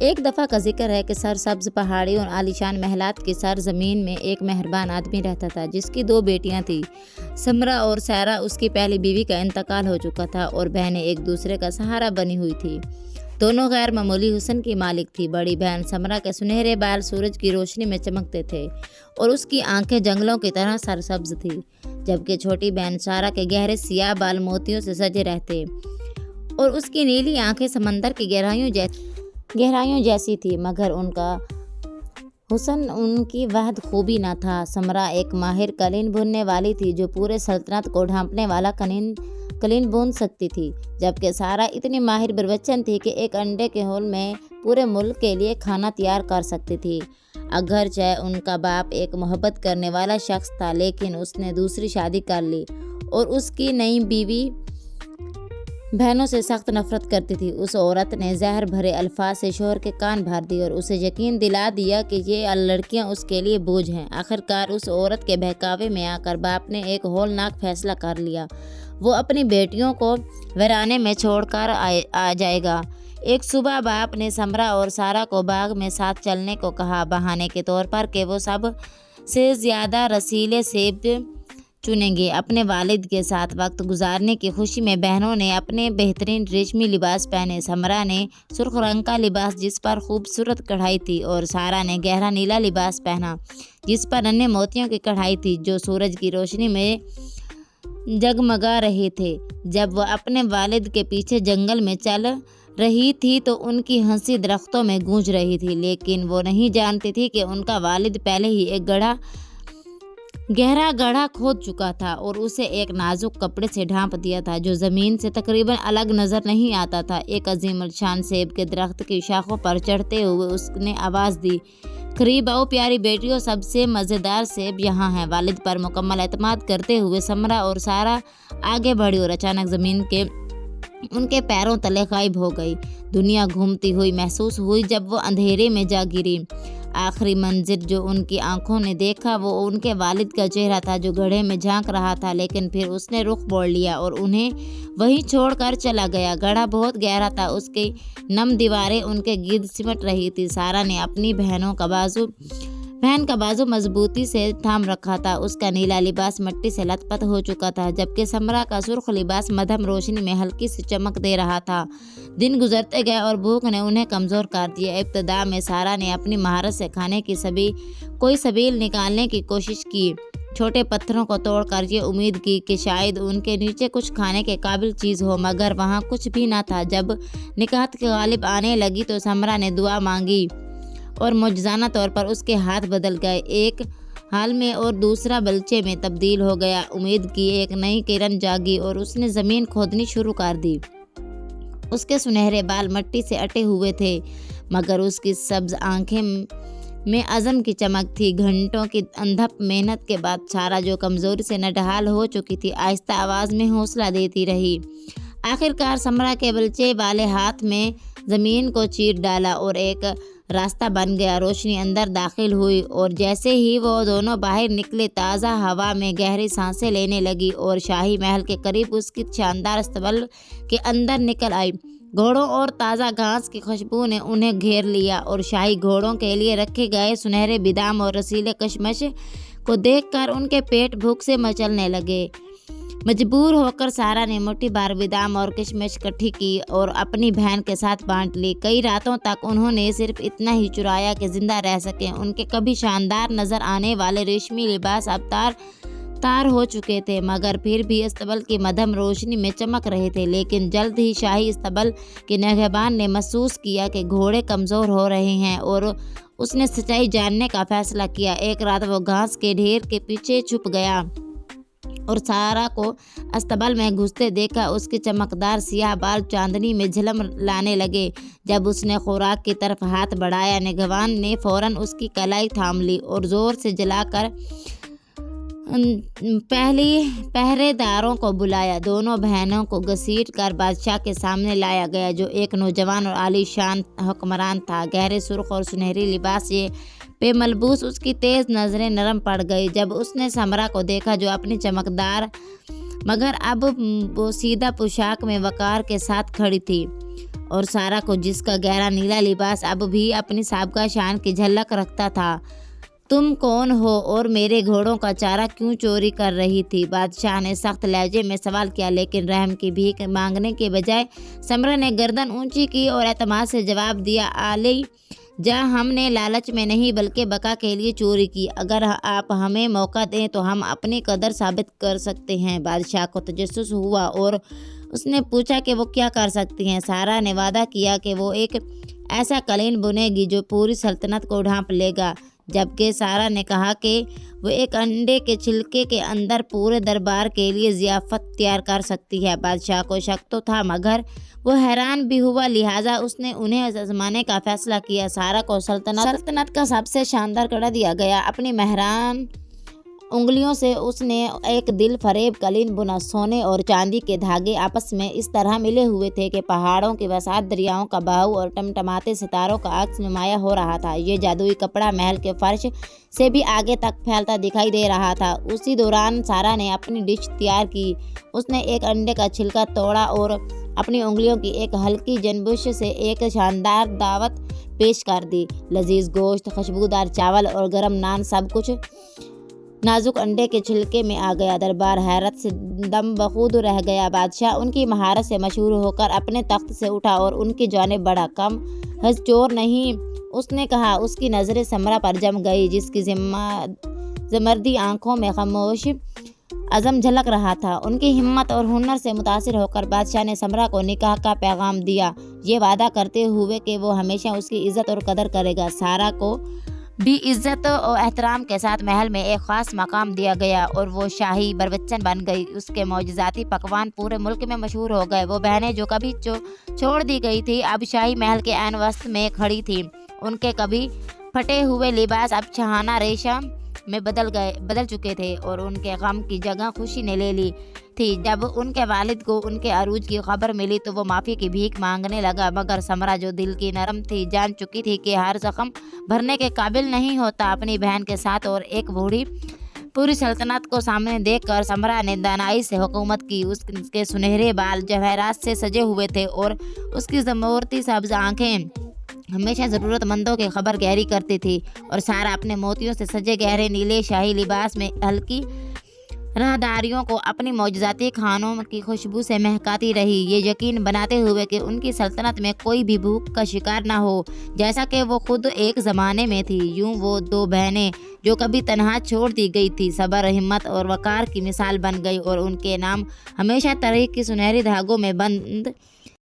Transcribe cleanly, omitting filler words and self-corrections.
ایک دفعہ کا ذکر ہے کہ سرسبز پہاڑیوں اور عالیشان محلات کی سرزمین میں ایک مہربان آدمی رہتا تھا جس کی 2 بیٹیاں تھیں، سمرا اور سارا۔ اس کی پہلی بیوی کا انتقال ہو چکا تھا اور بہنیں ایک دوسرے کا سہارا بنی ہوئی تھیں۔ دونوں غیر معمولی حسن کی مالک تھی۔ بڑی بہن سمرا کے سنہرے بال سورج کی روشنی میں چمکتے تھے اور اس کی آنکھیں جنگلوں کی طرح سرسبز تھیں، جبکہ چھوٹی بہن سارا کے گہرے سیاہ بال موتیوں سے سجے رہتے اور اس کی نیلی آنکھیں سمندر کی گہرائیوں جیسی تھی، مگر ان کا حسن ان کی وحد خوبی نہ تھا۔ سمرا ایک ماہر قالین بننے والی تھی جو پورے سلطنت کو ڈھانپنے والا قالین بن سکتی تھی، جبکہ سارا اتنی ماہر بروچن تھی کہ ایک انڈے کے ہول میں پورے ملک کے لیے کھانا تیار کر سکتی تھی۔ اگرچہ ان کا باپ ایک محبت کرنے والا شخص تھا، لیکن اس نے دوسری شادی کر لی اور اس کی نئی بیوی بہنوں سے سخت نفرت کرتی تھی۔ اس عورت نے زہر بھرے الفاظ سے شوہر کے کان بھر دیے اور اسے یقین دلا دیا کہ یہ لڑکیاں اس کے لیے بوجھ ہیں۔ آخرکار اس عورت کے بہکاوے میں آ کر باپ نے ایک ہولناک فیصلہ کر لیا، وہ اپنی بیٹیوں کو ویرانے میں چھوڑ کر آ جائے گا۔ ایک صبح باپ نے سمرا اور سارا کو باغ میں ساتھ چلنے کو کہا، بہانے کے طور پر کہ وہ سب سے زیادہ رسیلے سیب چنیں گے۔ اپنے والد کے ساتھ وقت گزارنے کی خوشی میں بہنوں نے اپنے بہترین ریشمی لباس پہنے۔ سمرا نے سرخ رنگ کا لباس جس پر خوبصورت کڑھائی تھی اور سارا نے گہرا نیلا لباس پہنا جس پر ننھے موتیوں کی کڑھائی تھی جو سورج کی روشنی میں جگمگا رہے تھے۔ جب وہ اپنے والد کے پیچھے جنگل میں چل رہی تھی تو ان کی ہنسی درختوں میں گونج رہی تھی، لیکن وہ نہیں جانتی تھی کہ ان کا والد پہلے ہی ایک گہرا گڑھا کھود چکا تھا اور اسے ایک نازک کپڑے سے ڈھانپ دیا تھا جو زمین سے تقریباً الگ نظر نہیں آتا تھا۔ ایک عظیم الشان سیب کے درخت کی شاخوں پر چڑھتے ہوئے اس نے آواز دی، قریب آؤ پیاری بیٹیوں، سب سے مزیدار سیب یہاں ہیں۔ والد پر مکمل اعتماد کرتے ہوئے سمرا اور سارا آگے بڑھی اور اچانک زمین ان کے پیروں تلے غائب ہو گئی۔ دنیا گھومتی ہوئی محسوس ہوئی جب وہ اندھیرے میں جا گری۔ آخری منظر جو ان کی آنکھوں نے دیکھا وہ ان کے والد کا چہرہ تھا جو گڑھے میں جھانک رہا تھا، لیکن پھر اس نے رخ موڑ لیا اور انہیں وہیں چھوڑ کر چلا گیا۔ گڑھا بہت گہرا تھا، اس کی نم دیواریں ان کے گرد سمٹ رہی تھی۔ سارا نے اپنی بہن کا بازو مضبوطی سے تھام رکھا تھا، اس کا نیلا لباس مٹی سے لت پت ہو چکا تھا، جبکہ سمرا کا سرخ لباس مدھم روشنی میں ہلکی سی چمک دے رہا تھا۔ دن گزرتے گئے اور بھوک نے انہیں کمزور کر دیا۔ ابتدا میں سارا نے اپنی مہارت سے کھانے کی کوئی سبیل نکالنے کی کوشش کی، چھوٹے پتھروں کو توڑ کر یہ امید کی کہ شاید ان کے نیچے کچھ کھانے کے قابل چیز ہو، مگر وہاں کچھ بھی نہ تھا۔ جب نکات غالب آنے لگی تو سمرا نے دعا مانگی اور معجزانہ طور پر اس کے ہاتھ بدل گئے، ایک حال میں اور دوسرا بلچے میں تبدیل ہو گیا۔ امید کی ایک نئی کرن جاگی اور اس نے زمین کھودنی شروع کر دی۔ اس کے سنہرے بال مٹی سے اٹے ہوئے تھے، مگر اس کی سبز آنکھیں میں عزم کی چمک تھی۔ گھنٹوں کی اندھپ محنت کے بعد سارا جو کمزوری سے نڈھال ہو چکی تھی آہستہ آواز میں حوصلہ دیتی رہی۔ آخرکار سمرا کے بلچے والے ہاتھ میں زمین کو چیر ڈالا اور ایک راستہ بن گیا۔ روشنی اندر داخل ہوئی اور جیسے ہی وہ دونوں باہر نکلے تازہ ہوا میں گہری سانسیں لینے لگی اور شاہی محل کے قریب اس کی شاندار استبل کے اندر نکل آئی۔ گھوڑوں اور تازہ گھاس کی خوشبو نے انہیں گھیر لیا اور شاہی گھوڑوں کے لیے رکھے گئے سنہرے بادام اور رسیلے کشمش کو دیکھ کر ان کے پیٹ بھوک سے مچلنے لگے۔ مجبور ہو کر سارا نے مٹھی بھر بادام اور کشمش اکٹھی کی اور اپنی بہن کے ساتھ بانٹ لی۔ کئی راتوں تک انہوں نے صرف اتنا ہی چرایا کہ زندہ رہ سکیں۔ ان کے کبھی شاندار نظر آنے والے ریشمی لباس اب تار ہو چکے تھے، مگر پھر بھی استبل کی مدھم روشنی میں چمک رہے تھے۔ لیکن جلد ہی شاہی استبل کے نگہبان نے محسوس کیا کہ گھوڑے کمزور ہو رہے ہیں اور اس نے سچائی جاننے کا فیصلہ کیا۔ ایک رات وہ گھاس کے ڈھیر کے پیچھے چھپ گیا اور سارا کو استبل میں گھستے دیکھا۔ اس کے چمکدار سیاہ بال چاندنی میں جھلم لانے لگے۔ جب اس نے خوراک کی طرف ہاتھ بڑھایا، نگہبان نے فوراً اس کی کلائی تھام لی اور زور سے جلا کر پہرے داروں کو بلایا۔ دونوں بہنوں کو گھسیٹ کر بادشاہ کے سامنے لایا گیا جو ایک نوجوان اور عالی شان حکمران تھا۔ گہرے سرخ اور سنہری لباس پہ ملبوس اس کی تیز نظریں نرم پڑ گئی جب اس نے سمرا کو دیکھا جو اپنی چمکدار مگر اب بوسیدہ پوشاک میں وقار کے ساتھ کھڑی تھی اور سارا کو جس کا گہرا نیلا لباس اب بھی اپنی سابقہ شان کی جھلک رکھتا تھا۔ تم کون ہو اور میرے گھوڑوں کا چارہ کیوں چوری کر رہی تھی؟ بادشاہ نے سخت لہجے میں سوال کیا، لیکن رحم کی بھیک مانگنے کے بجائے سمرا نے گردن اونچی کی اور اعتماد سے جواب دیا، عالی جہاں ہم نے لالچ میں نہیں بلکہ بقا کے لیے چوری کی۔ اگر آپ ہمیں موقع دیں تو ہم اپنی قدر ثابت کر سکتے ہیں۔ بادشاہ کو تجسس ہوا اور اس نے پوچھا کہ وہ کیا کر سکتی ہیں۔ سارا نے وعدہ کیا کہ وہ ایک ایسا قالین بنے گی جو پوری سلطنت کو ڈھانپ لے گا، جبکہ سارا نے کہا کہ وہ ایک انڈے کے چھلکے کے اندر پورے دربار کے لیے ضیافت تیار کر سکتی ہے۔ بادشاہ کو شک تو تھا مگر وہ حیران بھی ہوا، لہٰذا اس نے انہیں آزمانے کا فیصلہ کیا۔ سارا کو سلطنت کا سب سے شاندار کڑا دیا گیا۔ اپنی مہران انگلیوں سے اس نے ایک دل فریب قالین بنا۔ سونے اور چاندی کے دھاگے آپس میں اس طرح ملے ہوئے تھے کہ پہاڑوں کی وسعت، دریاؤں کا بہاؤ اور ٹمٹماتے ستاروں کا عکس نمایاں ہو رہا تھا۔ یہ جادوئی کپڑا محل کے فرش سے بھی آگے تک پھیلتا دکھائی دے رہا تھا۔ اسی دوران سارا نے اپنی ڈش تیار کی۔ اس نے ایک انڈے کا چھلکا توڑا اور اپنی انگلیوں کی ایک ہلکی جنبش سے ایک شاندار دعوت پیش کر دی۔ لذیذ گوشت، خوشبودار چاول اور گرم نان، سب کچھ نازک انڈے کے چھلکے میں آ گیا۔ دربار حیرت سے دم بخود رہ گیا۔ بادشاہ ان کی مہارت سے مشہور ہو کر اپنے تخت سے اٹھا اور ان کی جانب بڑھا۔ کم حز چور نہیں، اس نے کہا۔ اس کی نظریں سمرا پر جم گئی جس کی زمردی آنکھوں میں خاموش عزم جھلک رہا تھا۔ ان کی ہمت اور ہنر سے متاثر ہو کر بادشاہ نے سمرا کو نکاح کا پیغام دیا، یہ وعدہ کرتے ہوئے کہ وہ ہمیشہ اس کی عزت اور قدر کرے گا۔ سارا کو بھی عزت و احترام کے ساتھ محل میں ایک خاص مقام دیا گیا اور وہ شاہی بروچن بن گئی۔ اس کے معجزاتی پکوان پورے ملک میں مشہور ہو گئے۔ وہ بہنیں جو کبھی چھوڑ دی گئی تھی اب شاہی محل کے عین وسط میں کھڑی تھیں۔ ان کے کبھی پھٹے ہوئے لباس اب چھہانا ریشم میں بدل چکے تھے اور ان کے غم کی جگہ خوشی نے لے لی تھی۔ جب ان کے والد کو ان کے عروج کی خبر ملی تو وہ معافی کی بھیک مانگنے لگا، مگر سمرا جو دل کی نرم تھی جان چکی تھی کہ ہر زخم بھرنے کے قابل نہیں ہوتا۔ اپنی بہن کے ساتھ اور ایک بوڑھی پوری سلطنت کو سامنے دیکھ کر سمرا نے دانائی سے حکومت کی۔ اس کے سنہرے بال جواہرات سے سجے ہوئے تھے اور اس کی زمورتی سبز آنکھیں ہمیشہ ضرورت مندوں کی خبر گہری کرتی تھی، اور سارا اپنے موتیوں سے سجے گہرے نیلے شاہی لباس میں ہلکی راہداریوں کو اپنی معجزاتی کھانوں کی خوشبو سے مہکاتی رہی، یہ یقین بناتے ہوئے کہ ان کی سلطنت میں کوئی بھی بھوک کا شکار نہ ہو جیسا کہ وہ خود ایک زمانے میں تھی۔ یوں وہ دو بہنیں جو کبھی تنہا چھوڑ دی گئی تھی، صبر، ہمت اور وقار کی مثال بن گئی، اور ان کے نام ہمیشہ تاریخ کی سنہری دھاگوں میں بند